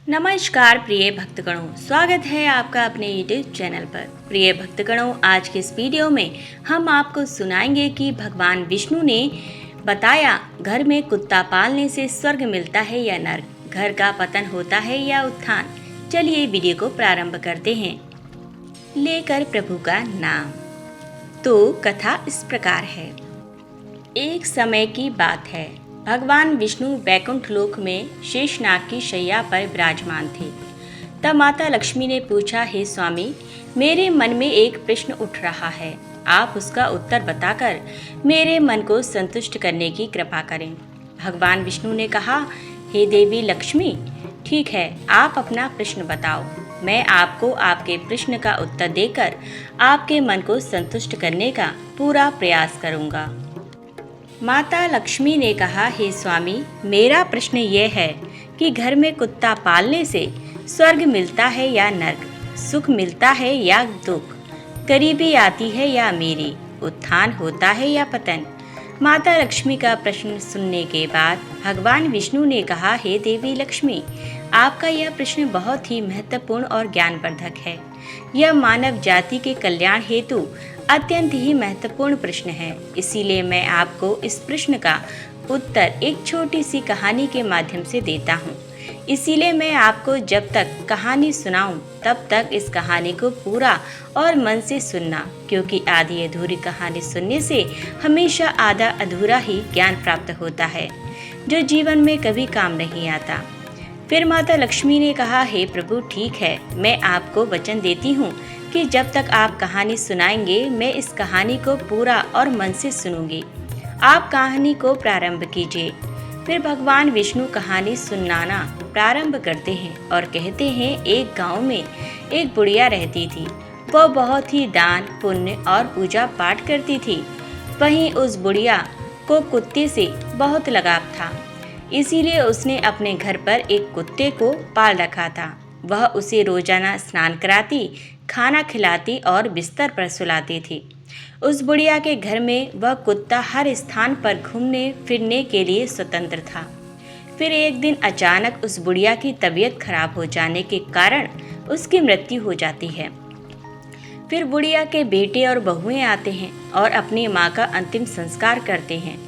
नमस्कार प्रिय भक्तगणों, स्वागत है आपका अपने YouTube चैनल पर। प्रिय भक्तगणों, आज के इस वीडियो में हम आपको सुनाएंगे कि भगवान विष्णु ने बताया घर में कुत्ता पालने से स्वर्ग मिलता है या नर्क, घर का पतन होता है या उत्थान। चलिए वीडियो को प्रारंभ करते हैं। लेकर प्रभु का नाम। तो कथा इस प्रकार है। एक समय की बात है, भगवान विष्णु वैकुंठ लोक में शेषनाग की शैया पर विराजमान थे। तब माता लक्ष्मी ने पूछा, हे स्वामी, मेरे मन में एक प्रश्न उठ रहा है, आप उसका उत्तर बताकर मेरे मन को संतुष्ट करने की कृपा करें। भगवान विष्णु ने कहा, हे देवी लक्ष्मी, ठीक है, आप अपना प्रश्न बताओ। मैं आपको आपके प्रश्न का उत्तर देकर आपके मन को संतुष्ट करने का पूरा प्रयास करूंगा। माता लक्ष्मी ने कहा, हे स्वामी, मेरा प्रश्न ये है कि घर में कुत्ता पालने से स्वर्ग मिलता है या नर्क, सुख मिलता है या दुख, गरीबी आती है या अमीरी, उत्थान होता है या पतन। माता लक्ष्मी का प्रश्न सुनने के बाद भगवान विष्णु ने कहा, हे देवी लक्ष्मी, आपका यह प्रश्न बहुत ही महत्वपूर्ण और ज्ञानवर्धक है। यह मानव जाति के कल्याण हेतु अत्यंत ही महत्वपूर्ण प्रश्न है। इसीलिए मैं आपको इस प्रश्न का उत्तर एक छोटी सी कहानी के माध्यम से देता हूँ। इसीलिए मैं आपको जब तक कहानी सुनाऊं तब तक इस कहानी को पूरा और मन से सुनना, क्योंकि आधी अधूरी कहानी सुनने से हमेशा आधा अधूरा ही ज्ञान प्राप्त होता है, जो जीवन में कभी काम नहीं आता। फिर माता लक्ष्मी ने कहा, हे प्रभु, ठीक है, मैं आपको वचन देती हूँ कि जब तक आप कहानी सुनाएंगे मैं इस कहानी को पूरा और मन से सुनूंगी। आप कहानी को प्रारंभ कीजिए। फिर भगवान विष्णु कहानी सुनाना प्रारंभ करते हैं और कहते हैं, एक गांव में एक बुढ़िया रहती थी। वह बहुत ही दान पुण्य और पूजा पाठ करती थी। वहीं उस बुढ़िया को कुत्ते से बहुत लगाव था, इसीलिए उसने अपने घर पर एक कुत्ते को पाल रखा था। वह उसे रोजाना स्नान कराती, खाना खिलाती और बिस्तर पर सुलाती थी। उस बुढ़िया के घर में वह कुत्ता हर स्थान पर घूमने फिरने के लिए स्वतंत्र था। फिर एक दिन अचानक उस बुढ़िया की तबीयत खराब हो जाने के कारण उसकी मृत्यु हो जाती है। फिर बुढ़िया के बेटे और बहुएं आते हैं और अपनी माँ का अंतिम संस्कार करते हैं।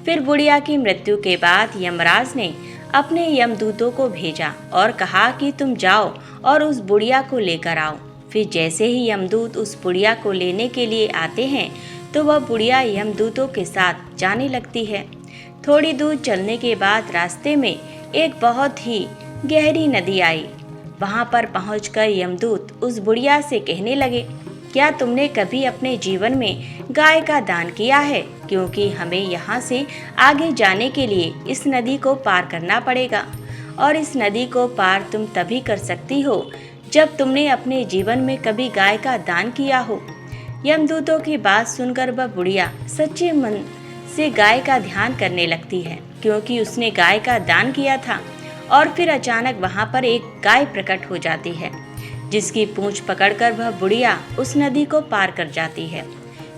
फिर बुढ़िया की मृत्यु के बाद यमराज ने अपने यमदूतों को भेजा और कहा कि तुम जाओ और उस बुढ़िया को लेकर आओ। फिर जैसे ही यमदूत उस बुढ़िया को लेने के लिए आते हैं तो वह बुढ़िया यमदूतों के साथ जाने लगती है। थोड़ी दूर चलने के बाद रास्ते में एक बहुत ही गहरी नदी आई। वहाँ पर पहुँचकर यमदूत उस बुढ़िया से कहने लगे, क्या तुमने कभी अपने जीवन में गाय का दान किया है? क्योंकि हमें यहाँ से आगे जाने के लिए इस नदी को पार करना पड़ेगा और इस नदी को पार तुम तभी कर सकती हो जब तुमने अपने जीवन में कभी गाय का दान किया हो। यमदूतों की बात सुनकर वह बुढ़िया सच्चे मन से गाय का ध्यान करने लगती है, क्योंकि उसने गाय का दान किया था। और फिर अचानक वहाँ पर एक गाय प्रकट हो जाती है, जिसकी पूंछ पकड़कर वह बुढ़िया उस नदी को पार कर जाती है।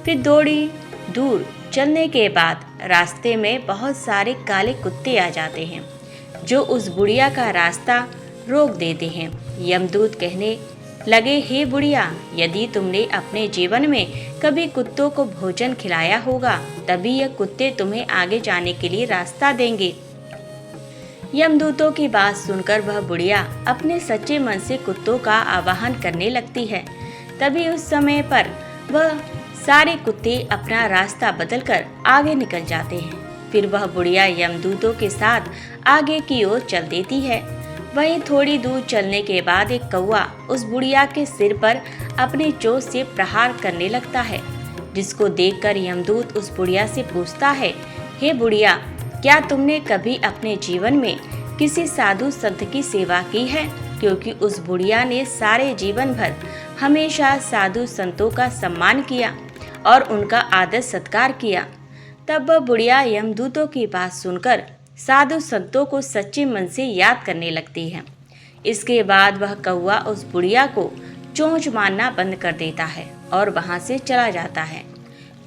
फिर थोड़ी दूर चलने के बाद रास्ते में बहुत सारे काले कुत्ते आ जाते हैं, जो उस बुढ़िया का रास्ता रोक देते हैं। यमदूत कहने लगे, हे बुढ़िया, यदि तुमने अपने जीवन में कभी कुत्तों को भोजन खिलाया होगा तभी यह कुत्ते तुम्हें आगे जाने के लिए रास्ता देंगे। यमदूतों की बात सुनकर वह बुढ़िया अपने सच्चे मन से कुत्तों का आवाहन करने लगती है। तभी उस समय पर वह सारे कुत्ते अपना रास्ता बदलकर आगे निकल जाते हैं। फिर वह बुढ़िया यमदूतों के साथ आगे की ओर चल देती है। वहीं थोड़ी दूर चलने के बाद एक कौवा उस बुढ़िया के सिर पर अपनी चोंच से प्रहार करने लगता है, जिसको देखकर यमदूत उस बुढ़िया से पूछता है, हे बुढ़िया, क्या तुमने कभी अपने जीवन में किसी साधु संत की सेवा की है? क्योंकि उस बुढ़िया ने सारे जीवन भर हमेशा साधु संतों का सम्मान किया और उनका आदर सत्कार किया। तब वह बुढ़िया यमदूतों की बात सुनकर साधु संतों को सच्चे मन से याद करने लगती है। इसके बाद वह कौवा उस बुढ़िया को चोंच मारना बंद कर देता है और वहां से चला जाता है।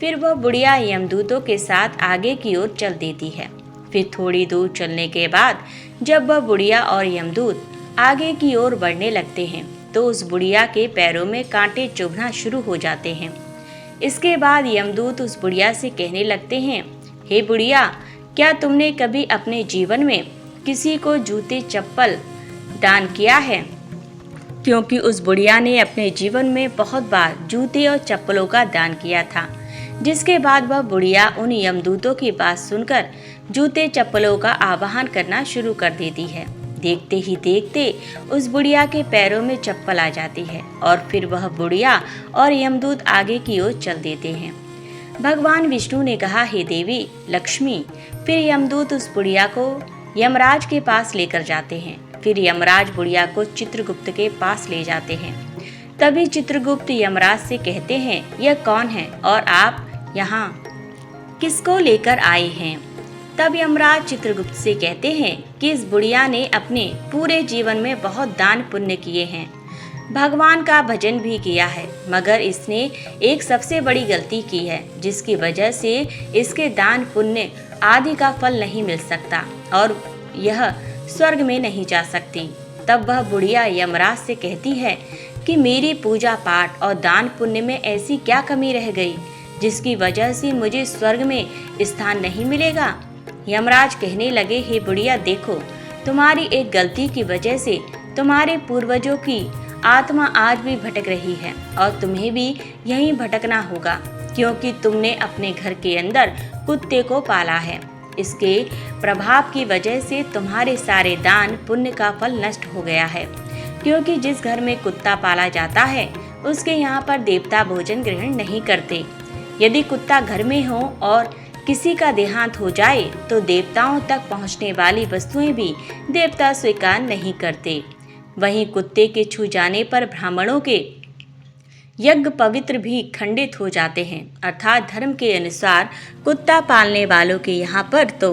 फिर वह बुढ़िया यमदूतों के साथ आगे की ओर चल देती है। फिर थोड़ी दूर चलने के बाद जब वह बुढ़िया और यमदूत आगे की ओर बढ़ने लगते हैं तो उस बुढ़िया के पैरों में कांटे चुभना शुरू हो जाते हैं। इसके बाद यमदूत उस बुढ़िया से कहने लगते हैं, हे बुढ़िया, क्या तुमने कभी अपने जीवन में किसी को जूते चप्पल दान किया है? क्योंकि उस बुढ़िया ने अपने जीवन में बहुत बार जूते और चप्पलों का दान किया था। जिसके बाद वह बुढ़िया उन यमदूतों की बात सुनकर जूते चप्पलों का आवाहन करना शुरू कर देती है। देखते ही देखते उस बुढ़िया के पैरों में चप्पल आ जाती है और फिर वह बुढ़िया और यमदूत आगे की ओर चल देते हैं। भगवान विष्णु ने कहा, हे देवी लक्ष्मी। फिर यमदूत उस बुढ़िया को यमराज के पास लेकर जाते हैं। फिर यमराज बुढ़िया को चित्रगुप्त के पास ले जाते हैं। तभी चित्रगुप्त यमराज से कहते हैं, यह कौन है और आप यहाँ किसको लेकर आए हैं? तब यमराज चित्रगुप्त से कहते हैं कि इस बुढ़िया ने अपने पूरे जीवन में बहुत दान पुण्य किए हैं, भगवान का भजन भी किया है, मगर इसने एक सबसे बड़ी गलती की है जिसकी वजह से इसके दान पुण्य आदि का फल नहीं मिल सकता और यह स्वर्ग में नहीं जा सकती। तब वह बुढ़िया यमराज से कहती है कि मेरी पूजा पाठ और दान पुण्य में ऐसी क्या कमी रह गई जिसकी वजह से मुझे स्वर्ग में स्थान नहीं मिलेगा? यमराज कहने लगे, हे बुढ़िया, देखो, तुम्हारी एक गलती की वजह से तुम्हारे पूर्वजों की आत्मा आज भी भटक रही है और तुम्हें भी यहीं भटकना होगा, क्योंकि तुमने अपने घर के अंदर कुत्ते को पाला है। इसके प्रभाव की वजह से तुम्हारे सारे दान पुण्य का फल नष्ट हो गया है, क्योंकि जिस घर में कुत्ता पाला जाता है उसके यहाँ पर देवता भोजन ग्रहण नहीं करते। यदि कुत्ता घर में हो और किसी का देहांत हो जाए तो देवताओं तक पहुँचने वाली वस्तुएं भी देवता स्वीकार नहीं करते। वहीं कुत्ते के छू जाने पर ब्राह्मणों के यज्ञ पवित्र भी खंडित हो जाते हैं, अर्थात धर्म के अनुसार कुत्ता पालने वालों के यहाँ पर तो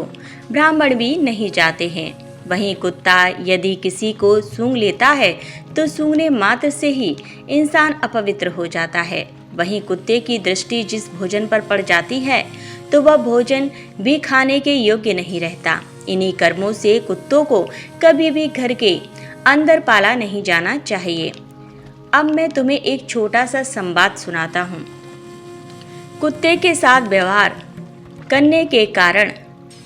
ब्राह्मण भी नहीं जाते हैं। वहीं कुत्ता यदि किसी को सूंघ लेता है तो सूंघने मात्र से ही इंसान अपवित्र हो जाता है। वहीं कुत्ते की दृष्टि जिस भोजन पर पड़ जाती है तो वह भोजन भी खाने के योग्य नहीं रहता। इन्हीं कर्मों से कुत्तों को कभी भी घर के अंदर पाला नहीं जाना चाहिए। अब मैं तुम्हें एक छोटा सा संवाद सुनाता हूँ। कुत्ते के साथ व्यवहार करने के कारण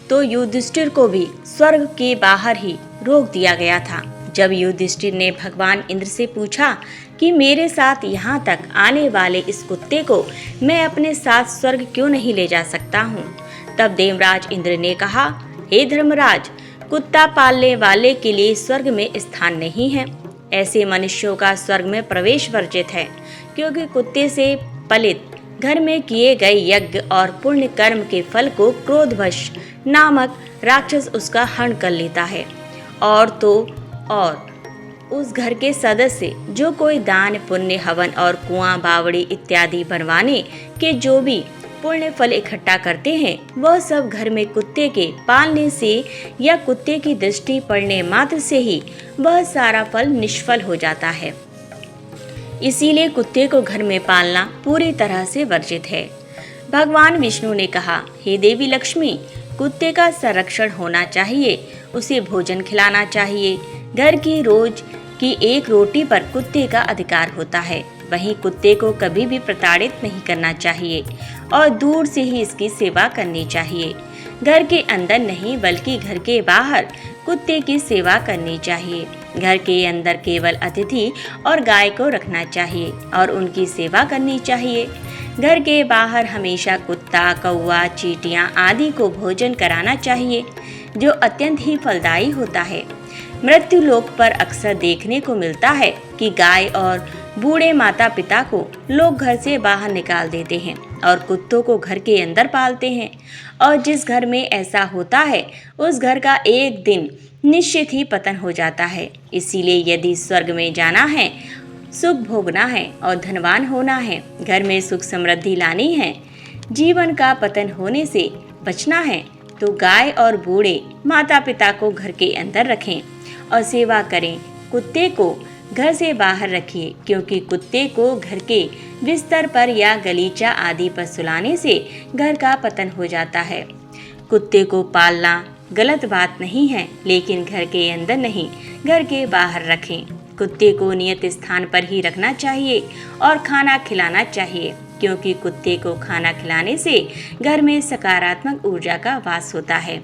तो युधिष्ठिर को भी स्वर्ग के बाहर ही रोक दिया गया था। जब युधिष्ठिर ने भगवान इंद्र से पूछा कि मेरे साथ यहाँ तक आने वाले इस कुत्ते को मैं अपने साथ स्वर्ग क्यों नहीं ले जा सकता हूँ, तब देवराज इंद्र ने कहा, हे धर्मराज, कुत्ता पालने वाले के लिए स्वर्ग में स्थान नहीं है। ऐसे मनुष्यों का स्वर्ग में प्रवेश वर्जित है, क्योंकि कुत्ते से पलित घर में किए गए यज्ञ और पुण्य कर्म के फल को क्रोधवश नामक राक्षस उसका हरण कर लेता है। और तो और उस घर के सदस्य जो कोई दान पुण्य हवन और कुआं बावड़ी इत्यादि बनवाने के जो भी पुण्य फल इकट्ठा करते हैं, वह सब घर में कुत्ते के पालने से या कुत्ते की दृष्टि पड़ने मात्र से ही वह सारा फल निष्फल हो जाता है। इसीलिए कुत्ते को घर में पालना पूरी तरह से वर्जित है। भगवान विष्णु ने कहा, हे देवी लक्ष्मी, कुत्ते का संरक्षण होना चाहिए, उसे भोजन खिलाना चाहिए। घर की रोज की एक रोटी पर कुत्ते का अधिकार होता है। वहीं कुत्ते को कभी भी प्रताड़ित नहीं करना चाहिए और दूर से ही इसकी सेवा करनी चाहिए। घर के अंदर नहीं बल्कि घर के बाहर कुत्ते की सेवा करनी चाहिए। घर के अंदर केवल अतिथि और गाय को रखना चाहिए और उनकी सेवा करनी चाहिए। घर के बाहर हमेशा कुत्ता, कौवा, चींटियां आदि को भोजन कराना चाहिए, जो अत्यंत ही फलदायी होता है। मृत्यु लोक पर अक्सर देखने को मिलता है कि गाय और बूढ़े माता पिता को लोग घर से बाहर निकाल देते हैं और कुत्तों को घर के अंदर पालते हैं, और जिस घर में ऐसा होता है उस घर का एक दिन निश्चित ही पतन हो जाता है। इसीलिए यदि स्वर्ग में जाना है, सुख भोगना है और धनवान होना है, घर में सुख समृद्धि लानी है, जीवन का पतन होने से बचना है, तो गाय और बूढ़े माता पिता को घर के अंदर रखें और सेवा करें। कुत्ते को घर से बाहर रखिए, क्योंकि कुत्ते को घर के बिस्तर पर या गलीचा आदि पर सुलाने से घर का पतन हो जाता है। कुत्ते को पालना गलत बात नहीं है, लेकिन घर के अंदर नहीं, घर के बाहर रखें। कुत्ते को नियत स्थान पर ही रखना चाहिए और खाना खिलाना चाहिए, क्योंकि कुत्ते को खाना खिलाने से घर में सकारात्मक ऊर्जा का वास होता है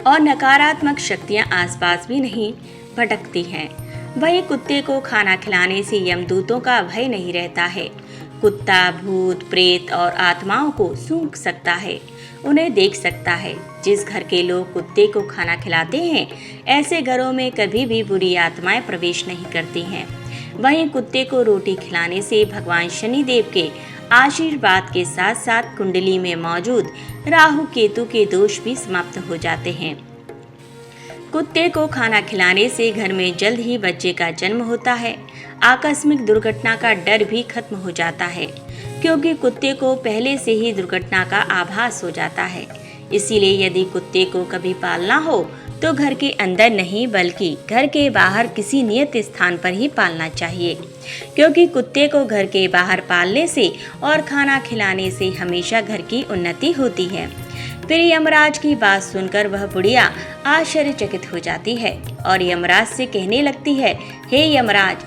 और नकारात्मक शक्तियां आसपास भी नहीं भटकती हैं। वहीं कुत्ते को खाना खिलाने से यमदूतों का भय नहीं रहता है। कुत्ता भूत प्रेत और आत्माओं को सूंघ सकता है, उन्हें देख सकता है। जिस घर के लोग कुत्ते को खाना खिलाते हैं, ऐसे घरों में कभी भी बुरी आत्माएं प्रवेश नहीं करती हैं। वहीं कुत्ते को रोटी खिलाने से भगवान शनिदेव के आशीर्वाद के साथ साथ कुंडली में मौजूद राहु केतु के दोष भी समाप्त हो जाते हैं। कुत्ते को खाना खिलाने से घर में जल्द ही बच्चे का जन्म होता है। आकस्मिक दुर्घटना का डर भी खत्म हो जाता है, क्योंकि कुत्ते को पहले से ही दुर्घटना का आभास हो जाता है। इसीलिए यदि कुत्ते को कभी पालना हो तो घर के अंदर नहीं, बल्कि घर के बाहर किसी नियत स्थान पर ही पालना चाहिए, क्योंकि कुत्ते को घर के बाहर पालने से और खाना खिलाने से हमेशा घर की उन्नति होती है। फिर यमराज की बात सुनकर वह बुढ़िया आश्चर्यचकित हो जाती है और यमराज से कहने लगती है, हे यमराज,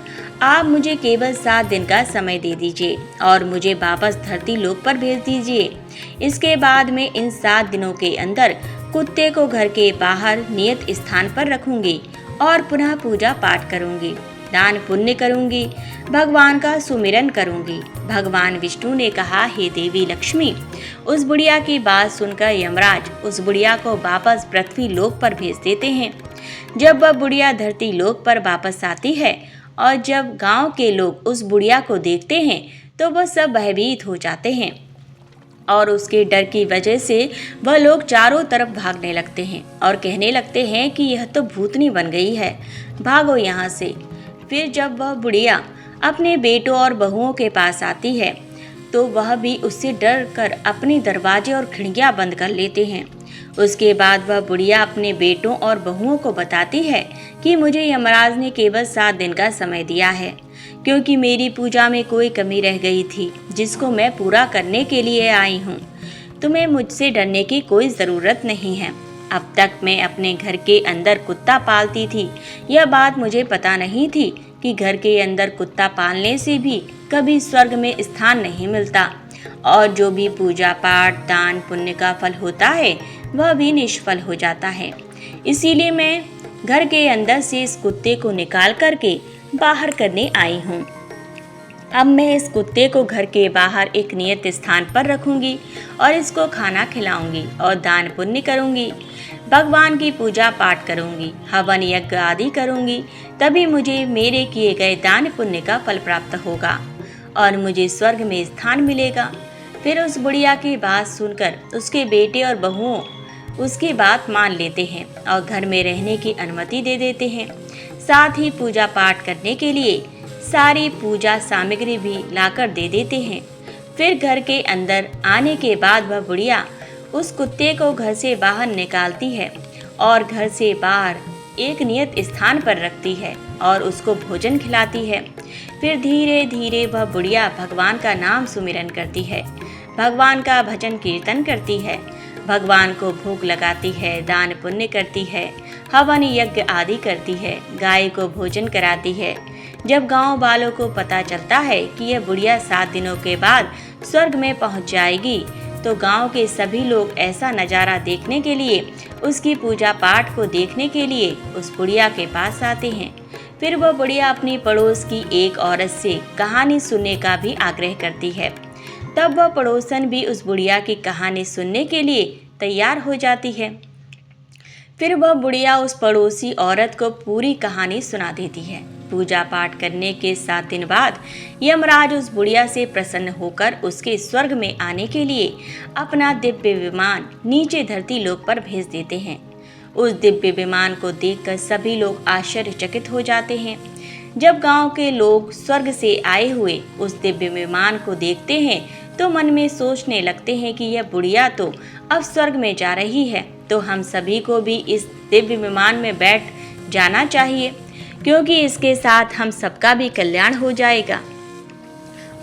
आप मुझे केवल 7 दिन का समय दे दीजिए और मुझे वापस धरती लोक पर भेज दीजिए। इसके बाद मैं इन 7 दिनों के अंदर कुत्ते को घर के बाहर नियत स्थान पर रखूंगी और पुनः पूजा पाठ करूंगी, दान पुण्य करूंगी, भगवान का सुमिरन करूंगी। भगवान विष्णु ने कहा, हे देवी लक्ष्मी। उस बुढ़िया की बात सुनकर यमराज उस बुढ़िया को वापस पृथ्वी लोक पर भेज देते हैं। जब वह बुढ़िया धरती लोक पर वापस आती है और जब गांव के लोग उस बुढ़िया को देखते हैं तो वह सब भयभीत हो जाते हैं और उसके डर की वजह से वह लोग चारों तरफ भागने लगते हैं और कहने लगते हैं कि यह तो भूतनी बन गई है, भागो यहाँ से। फिर जब वह बुढ़िया अपने बेटों और बहुओं के पास आती है तो वह भी उससे डर कर अपने दरवाजे और खिड़कियाँ बंद कर लेते हैं। उसके बाद वह बुढ़िया अपने बेटों और बहुओं को बताती है कि मुझे यमराज ने केवल 7 दिन का समय दिया है, क्योंकि मेरी पूजा में कोई कमी रह गई थी, जिसको मैं पूरा करने के लिए आई हूँ। तुम्हें मुझसे डरने की कोई ज़रूरत नहीं है। अब तक मैं अपने घर के अंदर कुत्ता पालती थी, यह बात मुझे पता नहीं थी कि घर के अंदर कुत्ता पालने से भी कभी स्वर्ग में स्थान नहीं मिलता और जो भी पूजा पाठ दान पुण्य का फल होता है वह भी निष्फल हो जाता है। इसीलिए मैं घर के अंदर से इस कुत्ते को निकाल करके बाहर करने आई हूँ। अब मैं इस कुत्ते को घर के बाहर एक नियत स्थान पर रखूंगी और इसको खाना खिलाऊंगी और दान पुण्य करूंगी, भगवान की पूजा पाठ करूंगी, हवन यज्ञ आदि करूंगी। तभी मुझे मेरे किए गए दान पुण्य का फल प्राप्त होगा और मुझे स्वर्ग में स्थान मिलेगा। फिर उस बुढ़िया की बात सुनकर उसके बेटे और बहुओं उसकी बात मान लेते हैं और घर में रहने की अनुमति दे देते हैं। साथ ही पूजा पाठ करने के लिए सारी पूजा सामग्री भी लाकर दे देते हैं। फिर घर के अंदर आने के बाद वह बुढ़िया उस कुत्ते को घर से बाहर निकालती है और घर से बाहर एक नियत स्थान पर रखती है और उसको भोजन खिलाती है। फिर धीरे धीरे वह बुढ़िया भगवान का नाम सुमिरन करती है, भगवान का भजन कीर्तन करती है, भगवान को भोग लगाती है, दान पुण्य करती है, हवन यज्ञ आदि करती है, गाय को भोजन कराती है। जब गांव वालों को पता चलता है कि यह बुढ़िया 7 दिनों के बाद स्वर्ग में पहुंच जाएगी तो गांव के सभी लोग ऐसा नज़ारा देखने के लिए, उसकी पूजा पाठ को देखने के लिए उस बुढ़िया के पास आते हैं। फिर वह बुढ़िया अपनी पड़ोस की एक औरत से कहानी सुनने का भी आग्रह करती है। तब वह पड़ोसन भी उस बुढ़िया की कहानी सुनने के लिए तैयार हो जाती है। फिर वह बुढ़िया उस पड़ोसी औरत को पूरी कहानी सुना देती है। पूजा पाठ करने के 7 दिन बाद यमराज उस बुढ़िया से प्रसन्न होकर उसके स्वर्ग में आने के लिए अपना दिव्य विमान नीचे धरती लोक पर भेज देते हैं। उस दिव्य विमान को देखकर सभी लोग आश्चर्यचकित हो जाते हैं। जब गांव के लोग स्वर्ग से आए हुए उस दिव्य विमान को देखते हैं तो मन में सोचने लगते हैं कि यह बुढ़िया तो अब स्वर्ग में जा रही है, तो हम सभी को भी इस दिव्य विमान में बैठ जाना चाहिए, क्योंकि इसके साथ हम सबका भी कल्याण हो जाएगा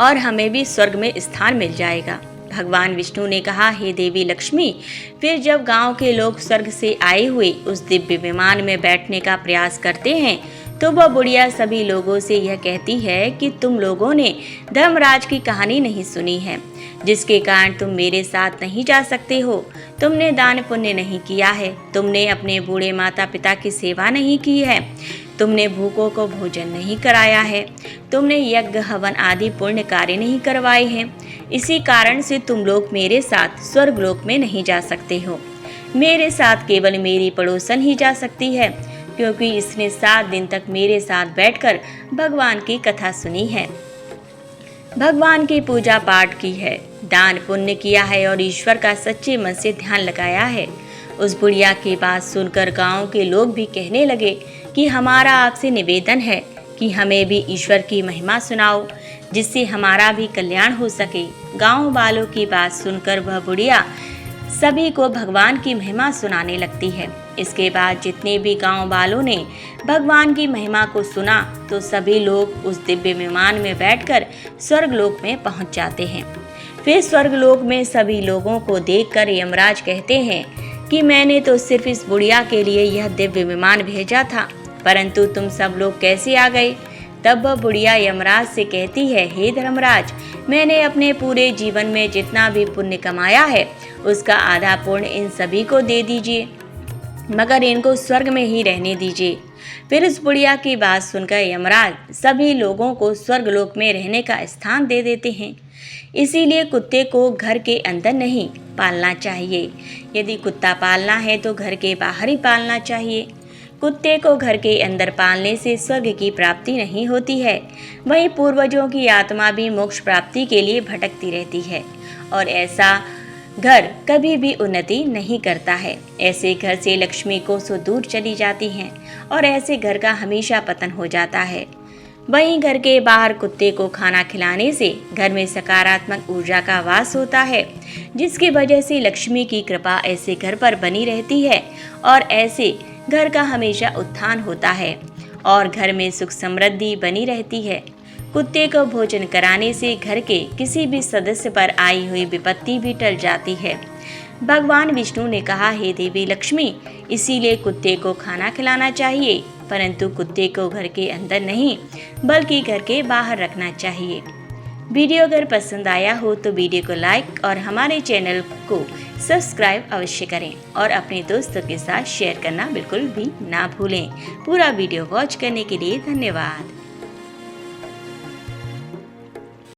और हमें भी स्वर्ग में स्थान मिल जाएगा। भगवान विष्णु ने कहा, हे देवी लक्ष्मी, फिर जब गांव के लोग स्वर्ग से आए हुए उस दिव्य विमान में बैठने का प्रयास करते हैं तो वह बुढ़िया सभी लोगों से यह कहती है कि तुम लोगों ने धर्मराज की कहानी नहीं सुनी है, जिसके कारण तुम मेरे साथ नहीं जा सकते हो। तुमने दान पुण्य नहीं किया है, तुमने अपने बूढ़े माता पिता की सेवा नहीं की है, तुमने भूखों को भोजन नहीं कराया है, तुमने यज्ञ हवन आदि पुण्य कार्य नहीं करवाए हैं। इसी कारण से तुम लोग मेरे साथ स्वर्गलोक में नहीं जा सकते हो। मेरे साथ केवल मेरी पड़ोसन ही जा सकती है, क्योंकि इसने 7 दिन तक मेरे साथ बैठकर भगवान की कथा सुनी है, भगवान की पूजा पाठ की है, दान पुण्य किया है और ईश्वर का सच्चे मन से ध्यान लगाया है। उस बुढ़िया की बात सुनकर गांव के लोग भी कहने लगे कि हमारा आपसे निवेदन है कि हमें भी ईश्वर की महिमा सुनाओ, जिससे हमारा भी कल्याण हो सके। गांव वालों की बात सुनकर वह बुढ़िया सभी को भगवान की महिमा सुनाने लगती है। इसके बाद जितने भी गांव वालों ने भगवान की महिमा को सुना तो सभी लोग उस दिव्य विमान में बैठकर स्वर्गलोक में पहुंच जाते हैं। फिर स्वर्गलोक में सभी लोगों को देखकर यमराज कहते हैं कि मैंने तो सिर्फ इस बुढ़िया के लिए यह दिव्य विमान भेजा था, परंतु तुम सब लोग कैसे आ गए? तब वह बुढ़िया यमराज से कहती है, हे धर्मराज, मैंने अपने पूरे जीवन में जितना भी पुण्य कमाया है उसका आधा पुण्य इन सभी को दे दीजिए, मगर इनको स्वर्ग में ही रहने दीजिए। फिर उस बुढ़िया की बात सुनकर यमराज सभी लोगों को स्वर्गलोक में रहने का स्थान दे देते हैं। इसीलिए कुत्ते को घर के अंदर नहीं पालना चाहिए। यदि कुत्ता पालना है तो घर के बाहर ही पालना चाहिए। कुत्ते को घर के अंदर पालने से स्वर्ग की प्राप्ति नहीं होती है, वहीं पूर्वजों की आत्मा भी मोक्ष प्राप्ति के लिए भटकती रहती है और ऐसा घर कभी भी उन्नति नहीं करता है। ऐसे घर से लक्ष्मी कोसों दूर चली जाती हैं और ऐसे घर का हमेशा पतन हो जाता है। वहीं घर के बाहर कुत्ते को खाना खिलाने से घर में सकारात्मक ऊर्जा का वास होता है, जिसकी वजह से लक्ष्मी की कृपा ऐसे घर पर बनी रहती है और ऐसे घर का हमेशा उत्थान होता है और घर में सुख समृद्धि बनी रहती है। कुत्ते को भोजन कराने से घर के किसी भी सदस्य पर आई हुई विपत्ति भी टल जाती है। भगवान विष्णु ने कहा, हे देवी लक्ष्मी, इसीलिए कुत्ते को खाना खिलाना चाहिए, परंतु कुत्ते को घर के अंदर नहीं बल्कि घर के बाहर रखना चाहिए। वीडियो अगर पसंद आया हो तो वीडियो को लाइक और हमारे चैनल को सब्सक्राइब अवश्य करें और अपने दोस्तों के साथ शेयर करना बिल्कुल भी ना भूलें। पूरा वीडियो वॉच करने के लिए धन्यवाद।